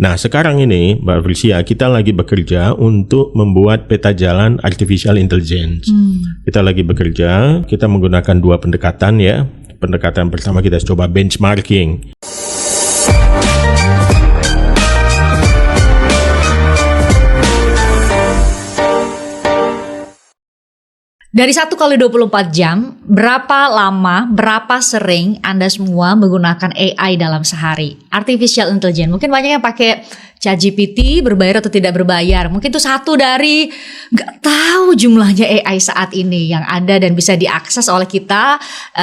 Nah, sekarang ini Mbak Frisia, kita lagi bekerja untuk membuat peta jalan artificial intelligence. Kita lagi bekerja, kita menggunakan dua pendekatan ya. Pendekatan pertama kita coba benchmarking. Dari 1 kali 24 jam, berapa lama, berapa sering Anda semua menggunakan AI dalam sehari? Artificial Intelligence. Mungkin banyak yang pakai ChatGPT, berbayar atau tidak berbayar. Mungkin itu satu dari nggak tahu jumlahnya AI saat ini yang ada dan bisa diakses oleh kita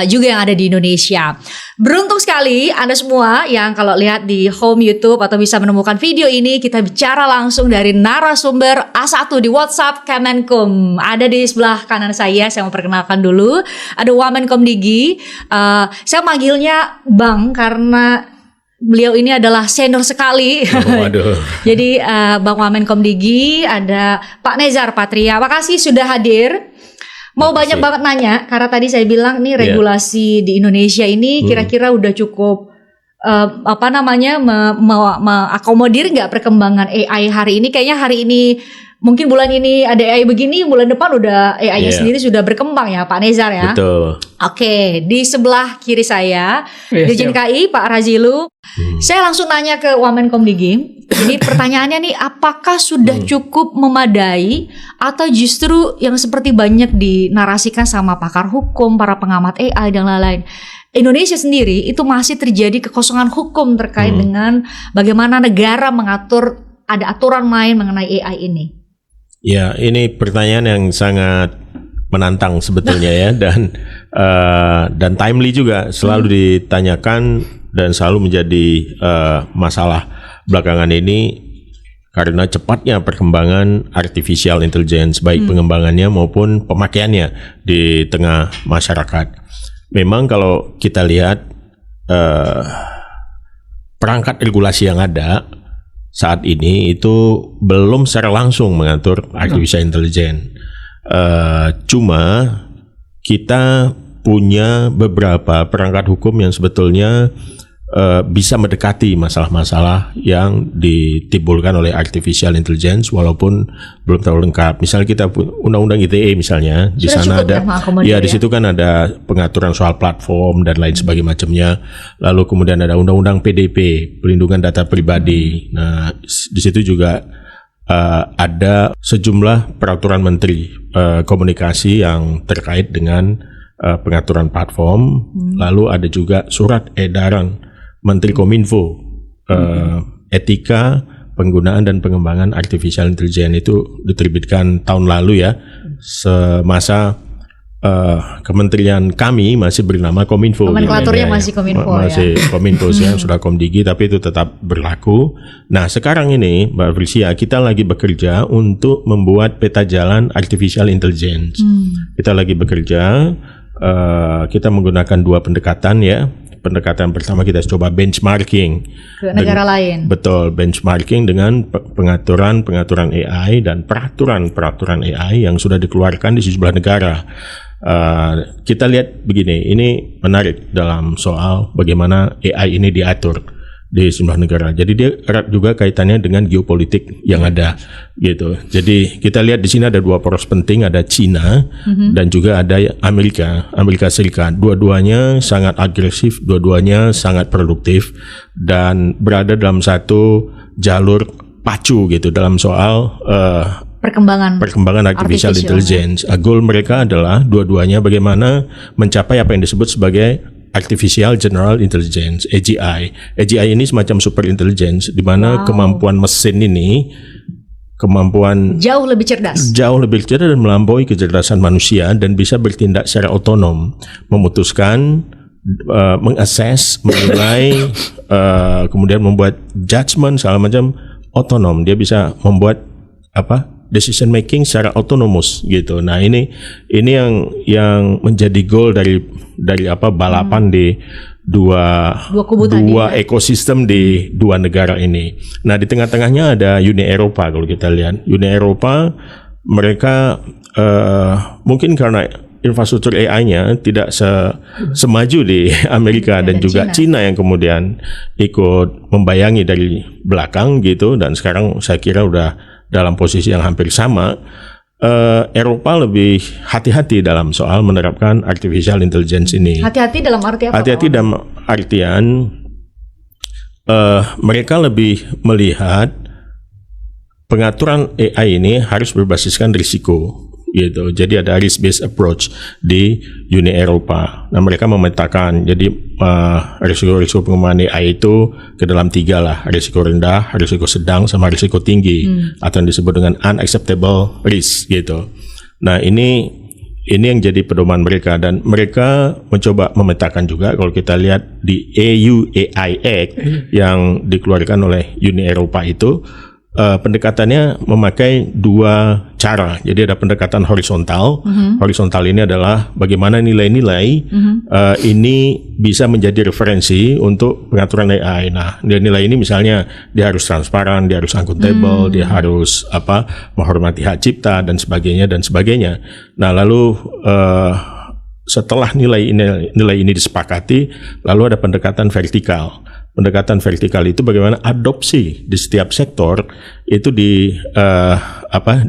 juga yang ada di Indonesia. Beruntung sekali Anda semua yang kalau lihat di home YouTube atau bisa menemukan video ini, kita bicara langsung dari narasumber A1 di WhatsApp Kemenkum. Ada di sebelah kanan saya mau perkenalkan dulu. Ada Wamenkom Digi. Saya manggilnya Bang karena beliau ini adalah senior sekali. Waduh. Jadi Bang Wamenkom Digi, ada Pak Nezar Patria. Makasih sudah hadir. Mau banyak banget nanya karena tadi saya bilang nih regulasi di Indonesia ini kira-kira udah cukup mengakomodir nggak perkembangan AI hari ini? Kayaknya hari ini mungkin bulan ini ada AI begini, bulan depan udah AI-nya sendiri sudah berkembang ya Pak Nezar ya. Betul. Oke, di sebelah kiri saya Dirjen KI Pak Razilu. Saya langsung nanya ke Wamenkom Digi. Ini pertanyaannya nih, apakah sudah cukup memadai atau justru yang seperti banyak dinarasikan sama pakar hukum, para pengamat AI dan lain-lain, Indonesia sendiri itu masih terjadi kekosongan hukum terkait dengan bagaimana negara mengatur, ada aturan main mengenai AI ini? Ya, ini pertanyaan yang sangat menantang sebetulnya ya, dan timely juga, selalu ditanyakan dan selalu menjadi masalah belakangan ini karena cepatnya perkembangan artificial intelligence, baik pengembangannya maupun pemakaiannya di tengah masyarakat. Memang kalau kita lihat perangkat regulasi yang ada saat ini itu belum secara langsung mengatur artificial intelligence. Cuma kita punya beberapa perangkat hukum yang sebetulnya bisa mendekati masalah-masalah yang ditimbulkan oleh artificial intelligence walaupun belum terlalu lengkap. Misalnya kita undang-undang ITE misalnya, di sana ada di situ kan ada pengaturan soal platform dan lain sebagainya macamnya. Lalu kemudian ada undang-undang PDP, pelindungan data pribadi. Nah, di situ juga ada sejumlah peraturan menteri komunikasi yang terkait dengan pengaturan platform. Lalu ada juga surat edaran Menteri Kominfo etika penggunaan dan pengembangan artificial intelligence, itu diterbitkan tahun lalu ya, semasa kementerian kami masih bernama Kominfo. Nomenklaturnya masih Kominfo masih Kominfo yang sudah Komdigi, tapi itu tetap berlaku. Nah, sekarang ini Mbak Frisia, kita lagi bekerja untuk membuat peta jalan artificial intelligence. Kita lagi bekerja, kita menggunakan dua pendekatan ya. Pendekatan pertama kita coba benchmarking ke negara lain. Betul, benchmarking dengan pengaturan AI dan peraturan AI yang sudah dikeluarkan di sejumlah negara. Kita lihat begini, ini menarik dalam soal bagaimana AI ini diatur di sejumlah negara. Jadi dia erat juga kaitannya dengan geopolitik yang ada gitu. Jadi kita lihat di sini ada dua poros penting, ada Cina dan juga ada Amerika Serikat. Dua-duanya sangat agresif, dua-duanya sangat produktif dan berada dalam satu jalur pacu gitu dalam soal perkembangan artificial intelligence. Goal mereka adalah dua-duanya bagaimana mencapai apa yang disebut sebagai Artificial General Intelligence, AGI. AGI ini semacam super intelligence di mana kemampuan mesin ini jauh lebih cerdas dan melampaui kecerdasan manusia dan bisa bertindak secara otonom, memutuskan, mengakses, menilai, kemudian membuat judgment segala macam otonom. Dia bisa membuat decision making secara otonomus gitu. Nah, ini yang menjadi goal dari balapan di dua ekosistem di dua negara ini. Nah, di tengah-tengahnya ada Uni Eropa. Kalau kita lihat Uni Eropa, mereka mungkin karena infrastruktur AI-nya tidak semaju di Amerika dan juga China yang kemudian ikut membayangi dari belakang gitu, dan sekarang saya kira udah dalam posisi yang hampir sama. Eropa lebih hati-hati dalam soal menerapkan artificial intelligence ini. Hati-hati dalam arti apa? Hati-hati dalam artian mereka lebih melihat pengaturan AI ini harus berbasiskan risiko gitu. Jadi ada risk based approach di Uni Eropa. Nah, mereka memetakan jadi risiko-risiko pengembangan AI itu ke dalam 3 lah: risiko rendah, risiko sedang, sama risiko tinggi, atau yang disebut dengan unacceptable risk gitu. Nah, ini yang jadi pedoman mereka, dan mereka mencoba memetakan juga. Kalau kita lihat di EU AI Act yang dikeluarkan oleh Uni Eropa itu, pendekatannya memakai 2 cara. Jadi ada pendekatan horizontal. Horizontal ini adalah bagaimana nilai-nilai ini bisa menjadi referensi untuk pengaturan AI. Nah, nilai-nilai ini misalnya dia harus transparan, dia harus akuntabel, dia harus menghormati hak cipta dan sebagainya. Nah, lalu setelah nilai ini disepakati, lalu ada pendekatan vertikal. Pendekatan vertikal itu bagaimana adopsi di setiap sektor itu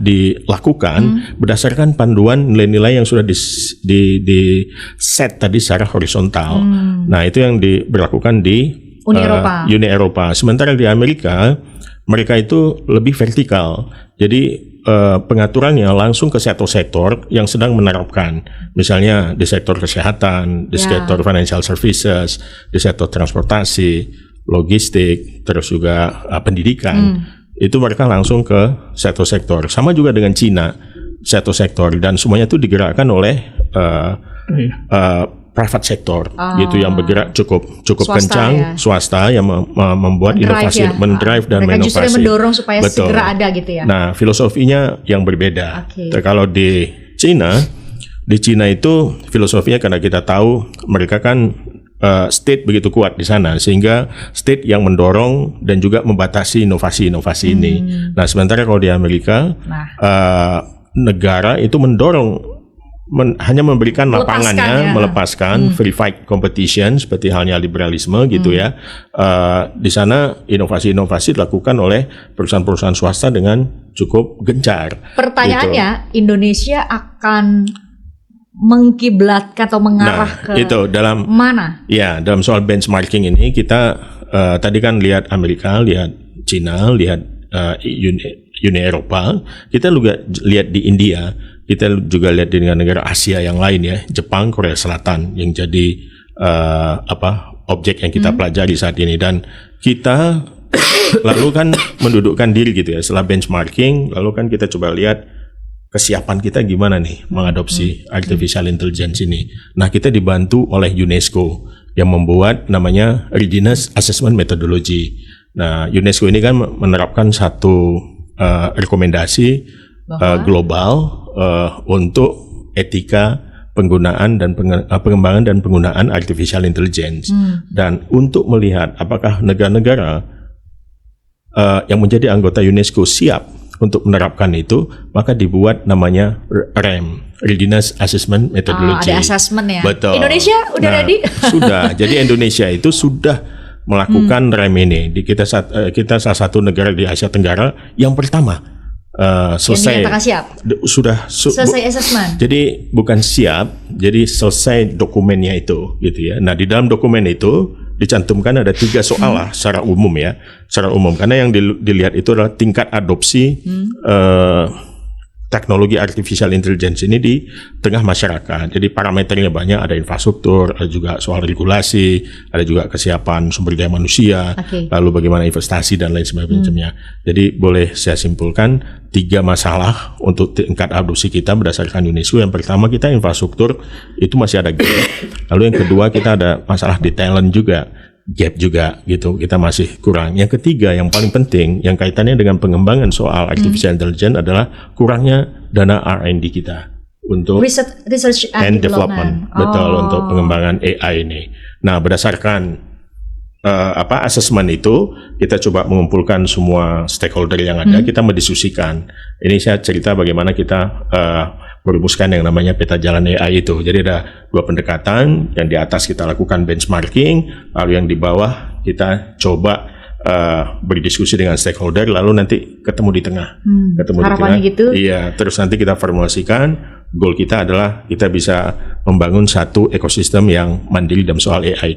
dilakukan berdasarkan panduan nilai-nilai yang sudah di set tadi secara horizontal. Nah, itu yang diberlakukan di Uni Eropa. Sementara di Amerika, mereka itu lebih vertikal. Jadi pengaturannya langsung ke sektor-sektor yang sedang menerapkan. Misalnya di sektor kesehatan, di sektor financial services, di sektor transportasi, logistik, terus juga pendidikan. Itu mereka langsung ke sektor-sektor. Sama juga dengan Cina, sektor-sektor, dan semuanya itu digerakkan oleh private sector gitu, yang bergerak cukup kencang, swasta yang membuat inovasi, mendrive dan mereka menginovasi. Justru mendorong supaya segera ada gitu ya. Nah, filosofinya yang berbeda. Kalau di Cina itu filosofinya, karena kita tahu mereka kan state begitu kuat di sana, sehingga state yang mendorong dan juga membatasi inovasi-inovasi ini. Nah, sementara kalau di Amerika negara itu mendorong, hanya memberikan lapangannya, melepaskan verified competition seperti halnya liberalisme gitu ya. Di sana inovasi-inovasi dilakukan oleh perusahaan-perusahaan swasta dengan cukup gencar. Pertanyaannya, gitu. Indonesia akan mengkiblatkan atau mengarah ke itu dalam mana? Ya, dalam soal benchmarking ini kita tadi kan lihat Amerika, lihat Cina, lihat Uni Eropa, kita juga lihat di India. Kita juga lihat di negara Asia yang lain ya, Jepang, Korea Selatan yang jadi objek yang kita pelajari saat ini, dan kita lalu kan mendudukkan diri gitu ya setelah benchmarking, lalu kan kita coba lihat kesiapan kita gimana nih mengadopsi artificial intelligence ini. Nah, kita dibantu oleh UNESCO yang membuat namanya Readiness Assessment Methodology. Nah, UNESCO ini kan menerapkan satu rekomendasi global untuk etika penggunaan dan pengembangan dan penggunaan artificial intelligence, dan untuk melihat apakah negara-negara yang menjadi anggota UNESCO siap untuk menerapkan itu, maka dibuat namanya RAM, Readiness Assessment Methodology. Ada assessment ya. Betul. Indonesia udah ready? Sudah. Jadi Indonesia itu sudah melakukan RAM ini. Kita salah satu negara di Asia Tenggara yang pertama selesai, selesai assessment. Jadi bukan siap, jadi selesai dokumennya itu, gitu ya. Nah, di dalam dokumen itu dicantumkan ada 3 soal lah secara umum ya, secara umum. Karena yang dilihat itu adalah tingkat adopsi teknologi artificial intelligence ini di tengah masyarakat. Jadi parameternya banyak, ada infrastruktur, ada juga soal regulasi, ada juga kesiapan sumber daya manusia, lalu bagaimana investasi dan lain sebagainya. Jadi boleh saya simpulkan 3 masalah untuk tingkat adopsi kita berdasarkan UNESCO. Yang pertama, kita infrastruktur itu masih ada gap. Lalu yang kedua, kita ada masalah di talent juga, gap juga gitu, kita masih kurang. Yang ketiga, yang paling penting, yang kaitannya dengan pengembangan soal artificial intelligence adalah kurangnya dana R&D kita untuk research and development. Betul, untuk pengembangan AI ini. Nah, berdasarkan assessment itu, kita coba mengumpulkan semua stakeholder yang ada, kita mendiskusikan. Ini saya cerita bagaimana kita merumuskan yang namanya peta jalan AI itu. Jadi ada 2 pendekatan, yang di atas kita lakukan benchmarking, lalu yang di bawah kita coba berdiskusi dengan stakeholder, lalu nanti ketemu di tengah. Ketemu harapannya di tengah. gitu? Iya, terus nanti kita formulasikan. Goal kita adalah kita bisa membangun satu ekosistem yang mandiri dalam soal AI.